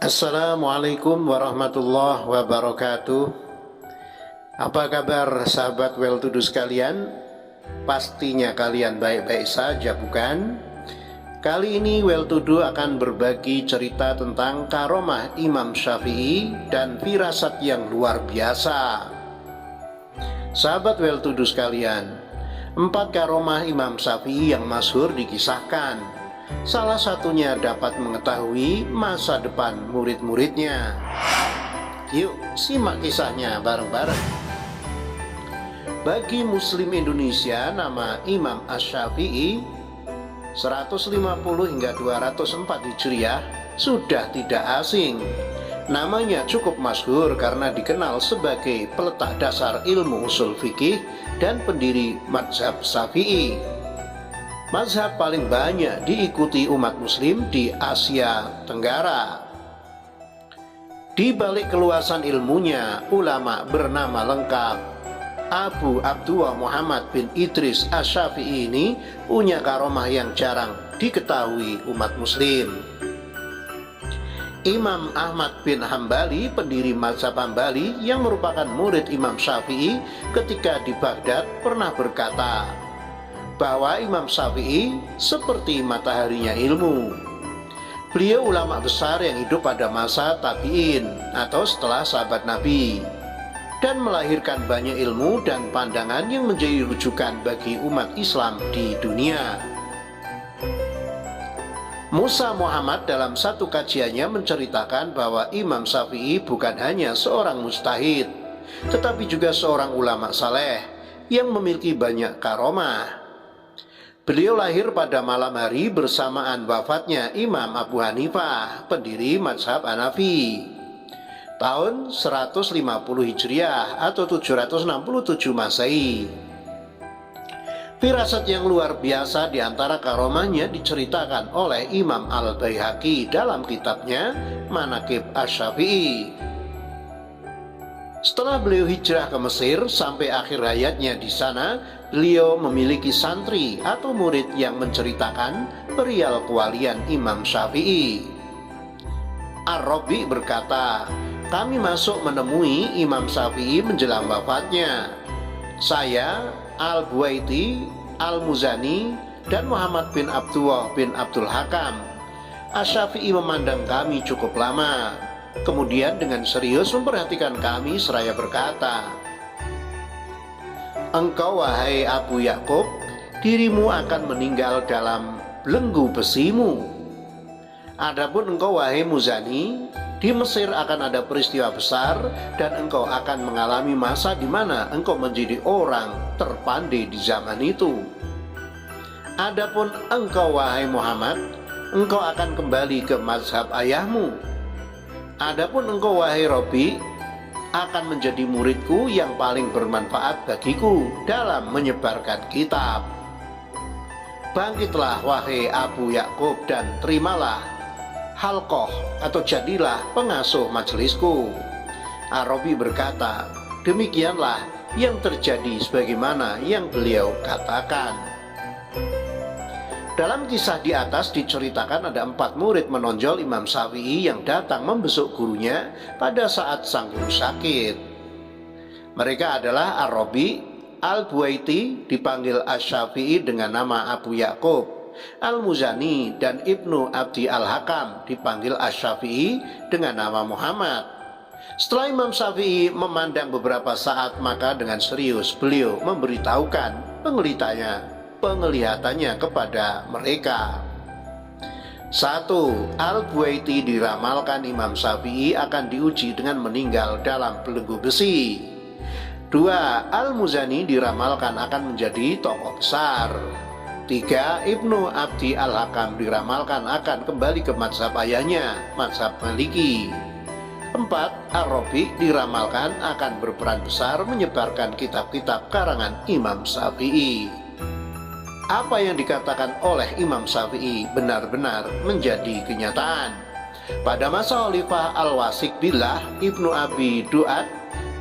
Assalamualaikum warahmatullahi wabarakatuh. Apa kabar sahabat Well To Do sekalian? Pastinya kalian baik-baik saja, bukan? Kali ini Well To Do akan berbagi cerita tentang karomah Imam Syafi'i dan firasat yang luar biasa. Sahabat Well To Do sekalian, 4 karomah Imam Syafi'i yang masyhur dikisahkan. Salah satunya dapat mengetahui masa depan murid-muridnya. Yuk simak kisahnya bareng-bareng. Bagi Muslim Indonesia, nama Imam Asy-Syafi'i 150 hingga 204 Hijriah sudah tidak asing. Namanya cukup masyhur karena dikenal sebagai peletak dasar ilmu usul fikih dan pendiri mazhab Syafi'i. Mazhab paling banyak diikuti umat muslim di Asia Tenggara. Di balik keluasan ilmunya, ulama bernama lengkap Abu Abdullah Muhammad bin Idris Asy-Syafi'i ini punya karomah yang jarang diketahui umat muslim. Imam Ahmad bin Hambali, pendiri mazhab Hambali yang merupakan murid Imam Syafi'i ketika di Baghdad, pernah berkata bahwa Imam Syafi'i seperti mataharinya ilmu. Beliau ulama besar yang hidup pada masa tabi'in atau setelah sahabat Nabi, dan melahirkan banyak ilmu dan pandangan yang menjadi rujukan bagi umat Islam di dunia. Musa Muhammad dalam satu kajiannya menceritakan bahwa Imam Syafi'i bukan hanya seorang mujtahid, tetapi juga seorang ulama saleh yang memiliki banyak karomah. Beliau lahir pada malam hari bersamaan wafatnya Imam Abu Hanifah, pendiri mazhab Hanafi, tahun 150 Hijriah atau 767 Masehi. Firasat yang luar biasa di antara karomahnya diceritakan oleh Imam Al-Baihaqi dalam kitabnya Manaqib Asy-Syafi'i. Setelah beliau hijrah ke Mesir sampai akhir hayatnya di sana, beliau memiliki santri atau murid yang menceritakan perihal kewalian Imam Syafi'i. Ar-Rabi berkata, kami masuk menemui Imam Syafi'i menjelang wafatnya. Saya, Al-Buaiti, Al-Muzani, dan Muhammad bin Abdullah bin Abdul Hakam. Asy-Syafi'i memandang kami cukup lama. Kemudian dengan serius memperhatikan kami seraya berkata, engkau wahai Abu Yakub, dirimu akan meninggal dalam belenggu besimu. Adapun engkau wahai Muzani, di Mesir akan ada peristiwa besar dan engkau akan mengalami masa di mana engkau menjadi orang terpandai di zaman itu. Adapun engkau wahai Muhammad, engkau akan kembali ke mazhab ayahmu. Adapun engkau wahai Robi akan menjadi muridku yang paling bermanfaat bagiku dalam menyebarkan kitab. Bangkitlah wahai Abu Yakub dan terimalah halqoh atau jadilah pengasuh majelisku. Ar-Rabi berkata, demikianlah yang terjadi sebagaimana yang beliau katakan. Dalam kisah di atas diceritakan ada 4 murid menonjol Imam Syafi'i yang datang membesuk gurunya pada saat sang guru sakit. Mereka adalah Ar-Rabi, Al-Buaiti dipanggil Asy-Syafi'i dengan nama Abu Yakub, Al-Muzani dan Ibnu Abdi Al-Hakam dipanggil Asy-Syafi'i dengan nama Muhammad. Setelah Imam Syafi'i memandang beberapa saat, maka dengan serius beliau memberitahukan penglihatannya kepada mereka. 1. Al-Buaiti diramalkan Imam Syafi'i akan diuji dengan meninggal dalam belenggu besi. 2. Al-Muzani diramalkan akan menjadi tokoh besar. 3. Ibnu Abdi Al-Hakam diramalkan akan kembali ke mazhab ayahnya, mazhab Maliki. 4. Ar-Rabi diramalkan akan berperan besar menyebarkan kitab-kitab karangan Imam Syafi'i. Apa yang dikatakan oleh Imam Syafi'i benar-benar menjadi kenyataan. Pada masa Khalifah Al-Wasik Billah Ibnu Abi Du'ad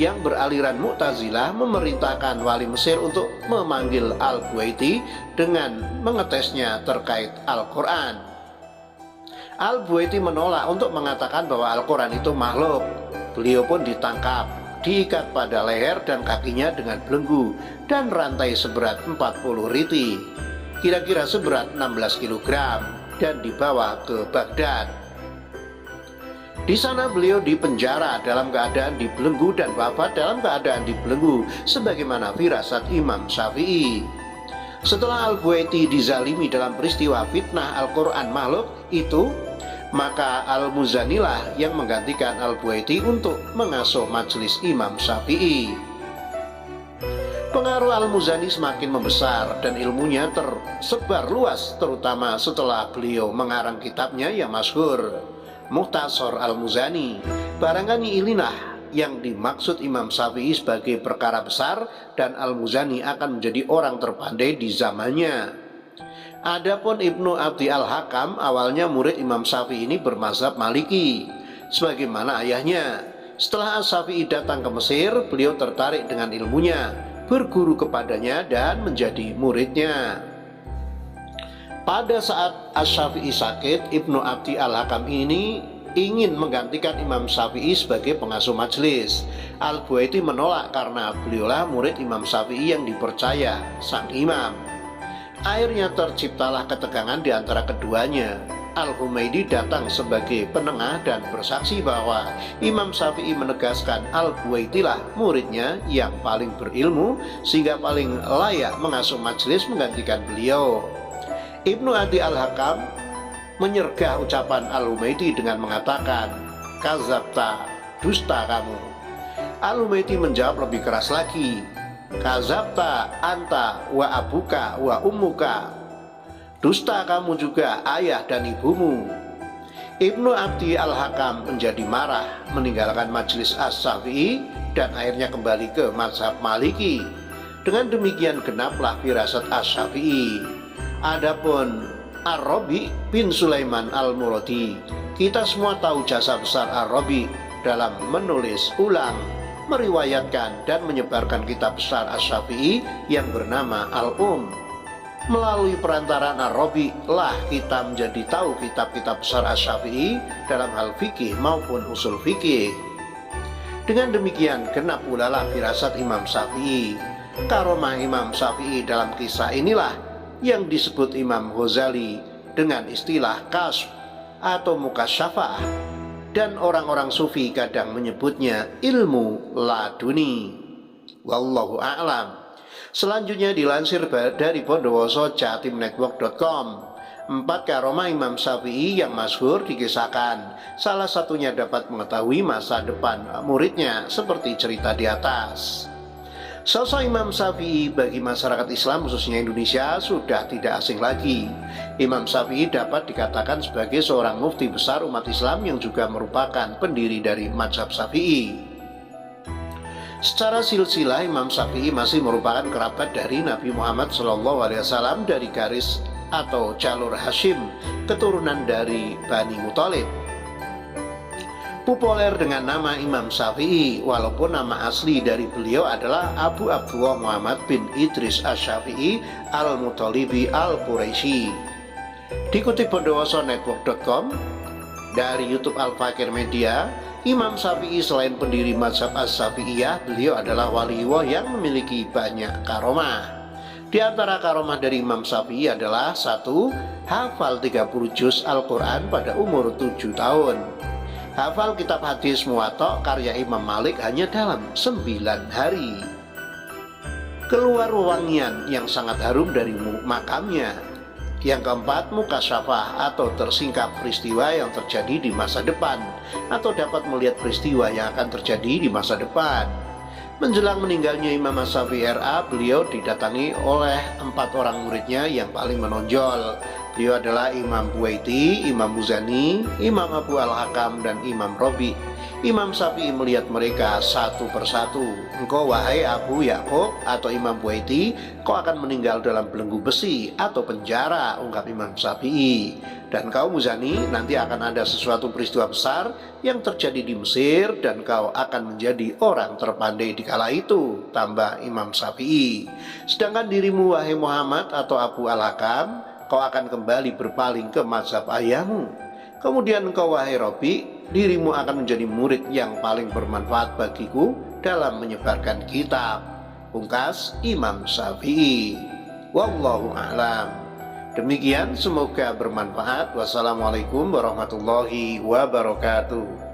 yang beraliran Mu'tazilah memerintahkan wali Mesir untuk memanggil Al-Buaiti dengan mengetesnya terkait Al-Quran. Al-Buaiti menolak untuk mengatakan bahwa Al-Quran itu makhluk. Beliau pun ditangkap, diikat pada leher dan kakinya dengan belenggu dan rantai seberat 40 riti, kira-kira seberat 16 kg, dan dibawa ke Baghdad. Di sana beliau dipenjara dalam keadaan dibelenggu dan wafat dalam keadaan dibelenggu, sebagaimana firasat Imam Syafi'i. Setelah Al-Buaiti dizalimi dalam peristiwa fitnah Al-Quran makhluk itu, maka Al-Muzanilah yang menggantikan Al-Buaiti untuk mengasuh majelis Imam Syafi'i. Pengaruh Al-Muzani semakin membesar dan ilmunya tersebar luas, terutama setelah beliau mengarang kitabnya yang masyhur, Mukhtasar Al-Muzani. Barangkali inilah yang dimaksud Imam Syafi'i sebagai perkara besar, dan Al-Muzani akan menjadi orang terpandai di zamannya. Adapun Ibnu Abdi Al-Hakam, awalnya murid Imam Syafi'i ini bermazhab Maliki, sebagaimana ayahnya. Setelah Asy-Syafi'i datang ke Mesir, beliau tertarik dengan ilmunya, berguru kepadanya dan menjadi muridnya. Pada saat Asy-Syafi'i sakit, Ibnu Abdi Al-Hakam ini ingin menggantikan Imam Syafi'i sebagai pengasuh majelis. Al-Buaiti menolak karena beliaulah murid Imam Syafi'i yang dipercaya sang imam. Akhirnya terciptalah ketegangan di antara keduanya. Al-Humaydi datang sebagai penengah dan bersaksi bahwa Imam Syafi'i menegaskan Al-Buaitilah muridnya yang paling berilmu sehingga paling layak mengasuh majelis menggantikan beliau. Ibnu Abdi Al-Hakam menyergah ucapan Al-Humaydi dengan mengatakan, "Kazabta, dusta kamu." Al-Humaydi menjawab lebih keras lagi, "Kazabta anta wa abuka wa ummuka." Dusta kamu juga ayah dan ibumu. Ibnu Abdi Al-Hakam menjadi marah, meninggalkan majelis Asy-Syafi'i dan akhirnya kembali ke mazhab Maliki. Dengan demikian genaplah firasat Asy-Syafi'i. Adapun Ar-Rabi bin Sulaiman Al-Muradi, kita semua tahu jasa besar Ar-Rabi dalam menulis ulang, meriwayatkan dan menyebarkan kitab besar Asy-Syafi'i yang bernama Al-Um. Melalui perantaraan Ar-Rabi lah kita menjadi tahu kitab-kitab besar Asy-Syafi'i dalam hal fikih maupun usul fikih. Dengan demikian genap ulalah firasat Imam Syafi'i. Karomah Imam Syafi'i dalam kisah inilah yang disebut Imam Ghazali dengan istilah kasf atau mukasyafah, dan orang-orang sufi kadang menyebutnya ilmu laduni. Wallahu a'lam. Selanjutnya dilansir dari Bondowoso jatimnetwork.com, 4 karomah Imam Syafi'i yang masyhur dikisahkan. Salah satunya dapat mengetahui masa depan muridnya seperti cerita di atas. Sosok Imam Syafi'i bagi masyarakat Islam khususnya Indonesia sudah tidak asing lagi. Imam Syafi'i dapat dikatakan sebagai seorang mufti besar umat Islam yang juga merupakan pendiri dari mazhab Syafi'i. Secara silsilah Imam Syafi'i masih merupakan kerabat dari Nabi Muhammad SAW dari garis atau jalur Hashim, keturunan dari Bani Muthalib. Populer dengan nama Imam Syafi'i, walaupun nama asli dari beliau adalah Abu Abdullah Muhammad bin Idris Asy-Syafi'i Al-Muthalibi Al-Quraisy. Dikutip bondowosonetwork.com dari YouTube Al-Fakir Media, Imam Syafi'i selain pendiri mazhab Asy-Syafi'iyah, beliau adalah waliullah yang memiliki banyak karomah. Di antara karomah dari Imam Syafi'i adalah 1. Hafal 30 juz Al-Quran pada umur 7 tahun. Hafal kitab hadis Muwatta karya Imam Malik hanya dalam 9 hari. Keluar wewangian yang sangat harum dari makamnya. Yang keempat, mukasyafah atau tersingkap peristiwa yang terjadi di masa depan, atau dapat melihat peristiwa yang akan terjadi di masa depan. Menjelang meninggalnya Imam Syafi'i RA, beliau didatangi oleh 4 orang muridnya yang paling menonjol. Beliau adalah Imam Buaiti, Imam Muzani, Imam Abu Al-Hakam, dan Imam Rabi. Imam Syafi'i melihat mereka satu persatu. "Engkau wahai Abu Ya'qub atau Imam Buaiti, kau akan meninggal dalam belenggu besi atau penjara," ungkap Imam Syafi'i. "Dan kau Muzani, nanti akan ada sesuatu peristiwa besar yang terjadi di Mesir dan kau akan menjadi orang terpandai di kala itu," tambah Imam Syafi'i. "Sedangkan dirimu wahai Muhammad atau Abu Al-Hakam, kau akan kembali berpaling ke mazhab ayahmu. Kemudian engkau wahai Robbi, dirimu akan menjadi murid yang paling bermanfaat bagiku dalam menyebarkan kitab. Pungkas Imam Syafi'i. Wallahu a'lam. Demikian, semoga bermanfaat. Wassalamualaikum warahmatullahi wabarakatuh.